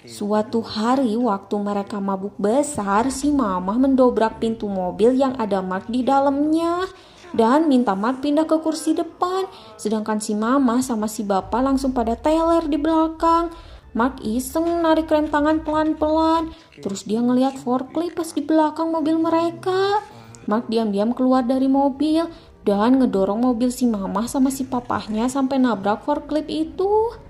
Suatu hari waktu mereka mabuk besar, si mama mendobrak pintu mobil yang ada Mark di dalamnya dan minta Mark pindah ke kursi depan. Sedangkan si mama sama si bapak langsung pada teler di belakang. Mark iseng narik rem tangan pelan-pelan. Terus dia ngeliat forklift pas di belakang mobil mereka. Mark diam-diam keluar dari mobil dan ngedorong mobil si mama sama si papahnya sampai nabrak forklift itu.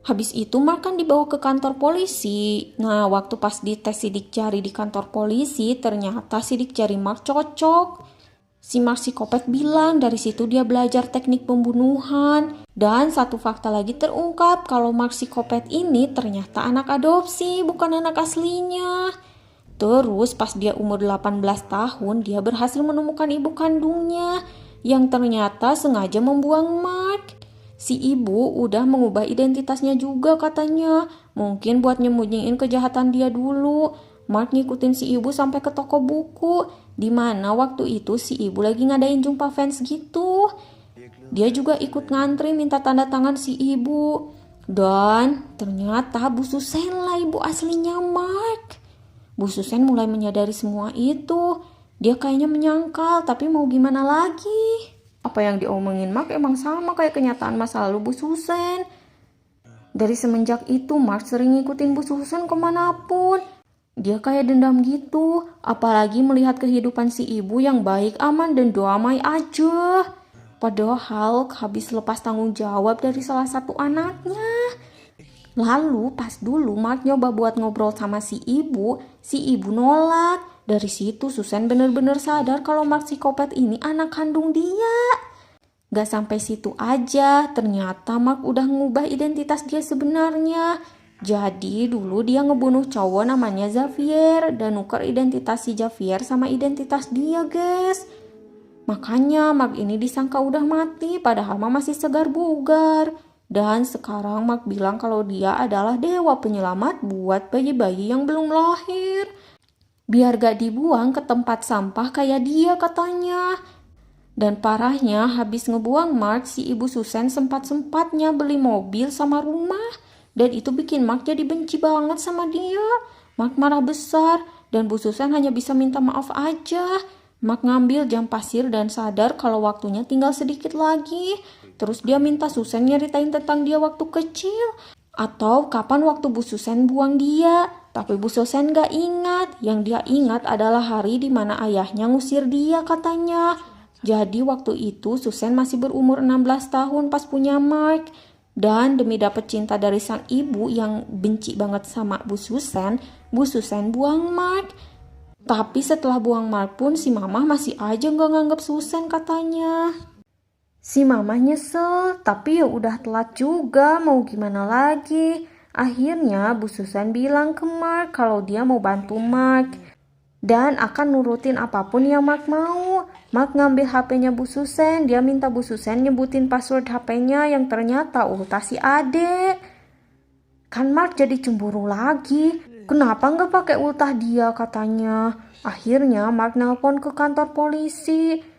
Habis itu Mark kan dibawa ke kantor polisi. Nah, waktu pas dites sidik jari di kantor polisi, ternyata sidik jari Mark cocok. Si Mark psikopat bilang dari situ dia belajar teknik pembunuhan. Dan satu fakta lagi terungkap kalau Mark psikopat ini ternyata anak adopsi, bukan anak aslinya. Terus pas dia umur 18 tahun, dia berhasil menemukan ibu kandungnya yang ternyata sengaja membuang Mark. Si ibu udah mengubah identitasnya juga katanya. Mungkin buat nyembunyiin kejahatan dia dulu. Mark ngikutin si ibu sampai ke toko buku. Dimana waktu itu si ibu lagi ngadain jumpa fans gitu. Dia juga ikut ngantri minta tanda tangan si ibu. Dan ternyata Bu Susan lah ibu aslinya Mark. Bu Susan mulai menyadari semua itu. Dia kayaknya menyangkal, tapi mau gimana lagi? Apa yang diomongin Mark emang sama kayak kenyataan masa lalu Bu Susan. Dari semenjak itu Mark sering ngikutin Bu Susan kemanapun. Dia kayak dendam gitu, apalagi melihat kehidupan si ibu yang baik, aman, dan damai aja. Padahal habis lepas tanggung jawab dari salah satu anaknya. Lalu pas dulu Mark nyoba buat ngobrol sama si ibu nolak. Dari situ Susan bener-bener sadar kalau Mark psikopat ini anak kandung dia. Gak sampai situ aja, ternyata Mark udah ngubah identitas dia sebenarnya. Jadi dulu dia ngebunuh cowok namanya Xavier dan nuker identitas si Xavier sama identitas dia, guys. Makanya Mark ini disangka udah mati padahal masih segar bugar. Dan sekarang Mark bilang kalau dia adalah dewa penyelamat buat bayi-bayi yang belum lahir. Biar gak dibuang ke tempat sampah kayak dia katanya. Dan parahnya habis ngebuang Mark, si ibu Susan sempat-sempatnya beli mobil sama rumah. Dan itu bikin Mark jadi benci banget sama dia. Mark marah besar dan Bu Susan hanya bisa minta maaf aja. Mark ngambil jam pasir dan sadar kalau waktunya tinggal sedikit lagi. Terus dia minta Susan nyeritain tentang dia waktu kecil. Atau kapan waktu Bu Susan buang dia. Tapi Bu Susan gak ingat. Yang dia ingat adalah hari di mana ayahnya ngusir dia katanya. Jadi waktu itu Susan masih berumur 16 tahun pas punya Mark. Dan demi dapet cinta dari sang ibu yang benci banget sama Bu Susan buang Mark. Tapi setelah buang Mark pun si mama masih aja gak nganggap Susan katanya. Si mama nyesel, tapi ya udah telat juga, mau gimana lagi. Akhirnya Bu Susan bilang ke Mark kalau dia mau bantu Mark dan akan nurutin apapun yang Mark mau. Mark ngambil HP-nya Bu Susan, dia minta Bu Susan nyebutin password HP-nya yang ternyata ultah si Ade. Kan Mark jadi cemburu lagi, kenapa nggak pakai ultah dia katanya. Akhirnya Mark nelpon ke kantor polisi.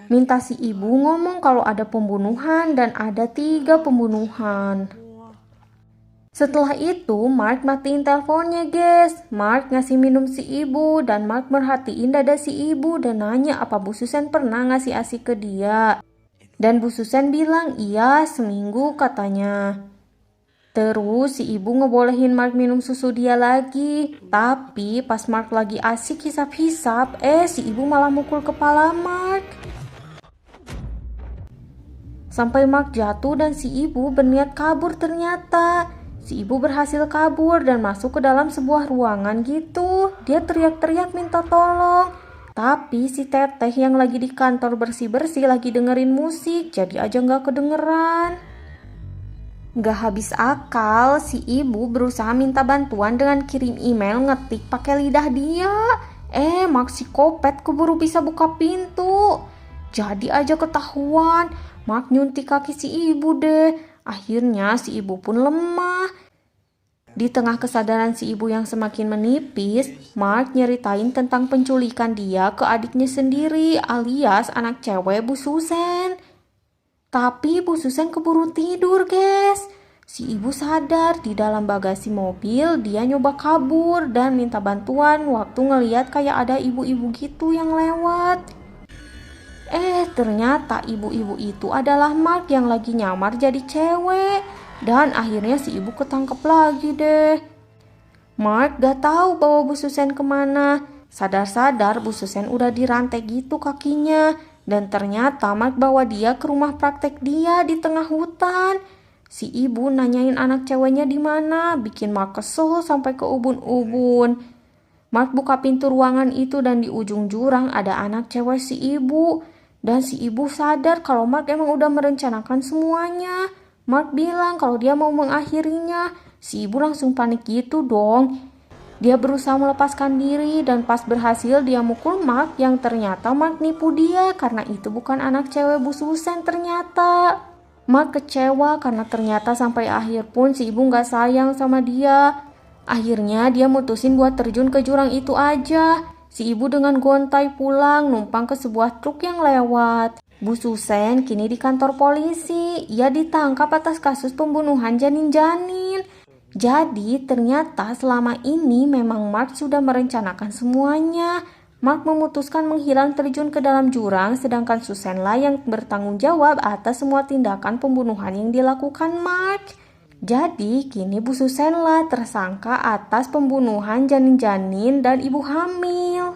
Minta si ibu ngomong kalau ada pembunuhan dan ada 3 pembunuhan. Setelah itu Mark matiin teleponnya, guys. Mark ngasih minum si ibu dan Mark merhatiin dada si ibu dan nanya apa Bu Susan pernah ngasih ASI ke dia. Dan Bu Susan bilang iya seminggu katanya. Terus si ibu ngebolehin Mark minum susu dia lagi. Tapi pas Mark lagi asik hisap-hisap, si ibu malah mukul kepala Mark. Sampai Mark jatuh dan si ibu berniat kabur ternyata. Si ibu berhasil kabur dan masuk ke dalam sebuah ruangan gitu. Dia teriak-teriak minta tolong. Tapi si teteh yang lagi di kantor bersih-bersih lagi dengerin musik. Jadi aja gak kedengeran. Gak habis akal, si ibu berusaha minta bantuan dengan kirim email ngetik pakai lidah dia. Mark psikopat keburu bisa buka pintu. Jadi aja ketahuan. Mark nyuntik kaki si ibu deh. Akhirnya si ibu pun lemah. Di tengah kesadaran si ibu yang semakin menipis, Mark nyeritain tentang penculikan dia ke adiknya sendiri alias anak cewek Bu Susan. Tapi Bu Susan keburu tidur, guys. Si ibu sadar di dalam bagasi mobil. Dia nyoba kabur dan minta bantuan waktu ngeliat kayak ada ibu-ibu gitu yang lewat. Ternyata ibu-ibu itu adalah Mark yang lagi nyamar jadi cewek. Dan akhirnya si ibu ketangkep lagi deh. Mark gak tahu bawa Bu Susan kemana. Sadar-sadar Bu Susan udah dirantai gitu kakinya. Dan ternyata Mark bawa dia ke rumah praktek dia di tengah hutan. Si ibu nanyain anak ceweknya di mana, bikin Mark kesel sampai ke ubun-ubun. Mark buka pintu ruangan itu dan di ujung jurang ada anak cewek si ibu. Dan si ibu sadar kalau Mark emang udah merencanakan semuanya. Mark bilang kalau dia mau mengakhirinya. Si ibu langsung panik gitu dong. Dia berusaha melepaskan diri dan pas berhasil dia mukul Mark yang ternyata Mark nipu dia karena itu bukan anak cewek Bu Susan ternyata. Mark kecewa karena ternyata sampai akhir pun si ibu gak sayang sama dia. Akhirnya dia mutusin buat terjun ke jurang itu aja. Si ibu dengan gontai pulang numpang ke sebuah truk yang lewat. Bu Susan kini di kantor polisi. Ia ditangkap atas kasus pembunuhan janin-janin. Jadi ternyata selama ini memang Mark sudah merencanakan semuanya. Mark memutuskan menghilang terjun ke dalam jurang, sedangkan Susan lah yang bertanggung jawab atas semua tindakan pembunuhan yang dilakukan Mark. Jadi kini Bu Susan lah tersangka atas pembunuhan janin-janin dan ibu hamil.